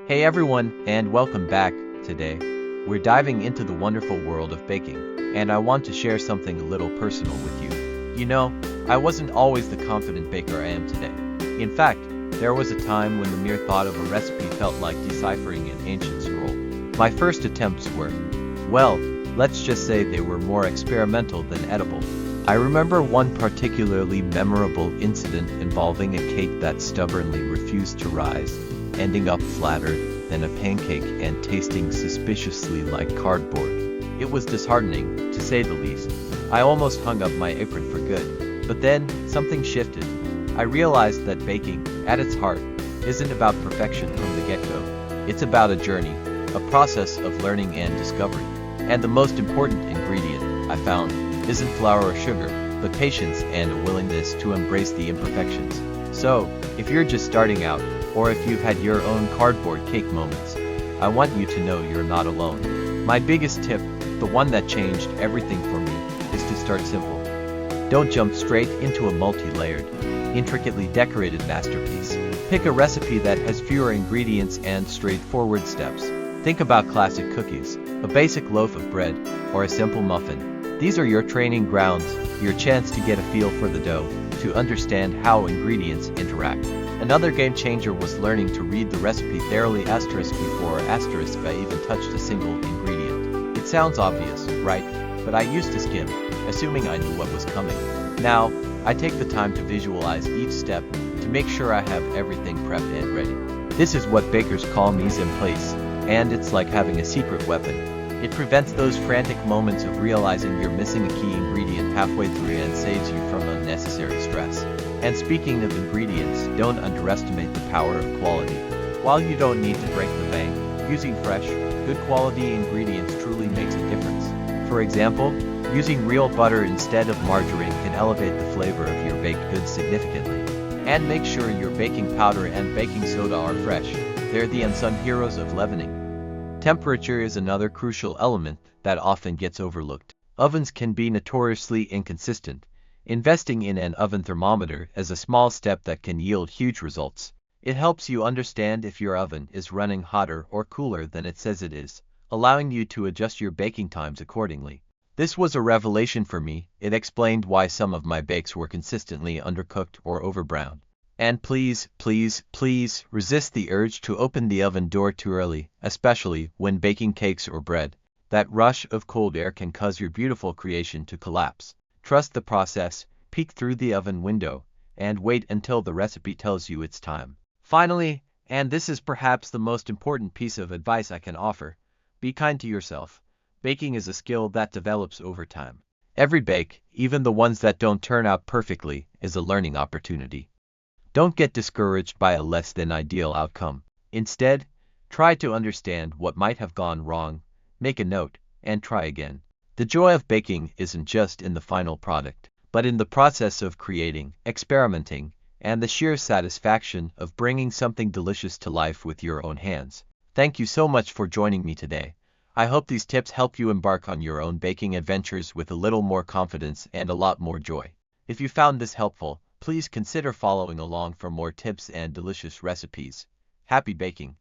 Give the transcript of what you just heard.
Hey everyone, and welcome back. Today, we're diving into the wonderful world of baking, and I want to share something a little personal with you. I wasn't always the confident baker I am today. In fact, there was a time when the mere thought of a recipe felt like deciphering an ancient scroll. My first attempts were, well, let's just say they were more experimental than edible. I remember one particularly memorable incident involving a cake that stubbornly refused to rise, ending up flatter than a pancake and tasting suspiciously like cardboard. It was disheartening, to say the least. I almost hung up my apron for good. But then, something shifted. I realized that baking, at its heart, isn't about perfection from the get-go. It's about a journey, a process of learning and discovery. And the most important ingredient, I found, isn't flour or sugar, but patience and a willingness to embrace the imperfections. So, if you're just starting out, or if you've had your own cardboard cake moments, I want you to know you're not alone. My biggest tip, the one that changed everything for me, is to start simple. Don't jump straight into a multi-layered, intricately decorated masterpiece. Pick a recipe that has fewer ingredients and straightforward steps. Think about classic cookies, a basic loaf of bread, or a simple muffin. These are your training grounds, your chance to get a feel for the dough, to understand how ingredients interact. Another game changer was learning to read the recipe thoroughly before I even touched a single ingredient. It sounds obvious, right? But I used to skim, assuming I knew what was coming. Now, I take the time to visualize each step to make sure I have everything prepped and ready. This is what bakers call mise en place, and it's like having a secret weapon. It prevents those frantic moments of realizing you're missing a key ingredient halfway through and saves you from unnecessary stress. And speaking of ingredients, don't underestimate the power of quality. While you don't need to break the bank, using fresh, good quality ingredients truly makes a difference. For example, using real butter instead of margarine can elevate the flavor of your baked goods significantly. And make sure your baking powder and baking soda are fresh. They're the unsung heroes of leavening. Temperature is another crucial element that often gets overlooked. Ovens can be notoriously inconsistent. Investing in an oven thermometer is a small step that can yield huge results. It helps you understand if your oven is running hotter or cooler than it says it is, allowing you to adjust your baking times accordingly. This was a revelation for me. It explained why some of my bakes were consistently undercooked or overbrowned. And please, please, please resist the urge to open the oven door too early, especially when baking cakes or bread. That rush of cold air can cause your beautiful creation to collapse. Trust the process, peek through the oven window, and wait until the recipe tells you it's time. Finally, and this is perhaps the most important piece of advice I can offer, be kind to yourself. Baking is a skill that develops over time. Every bake, even the ones that don't turn out perfectly, is a learning opportunity. Don't get discouraged by a less than ideal outcome. Instead, try to understand what might have gone wrong, make a note, and try again. The joy of baking isn't just in the final product, but in the process of creating, experimenting, and the sheer satisfaction of bringing something delicious to life with your own hands. Thank you so much for joining me today. I hope these tips help you embark on your own baking adventures with a little more confidence and a lot more joy. If you found this helpful, please consider following along for more tips and delicious recipes. Happy baking!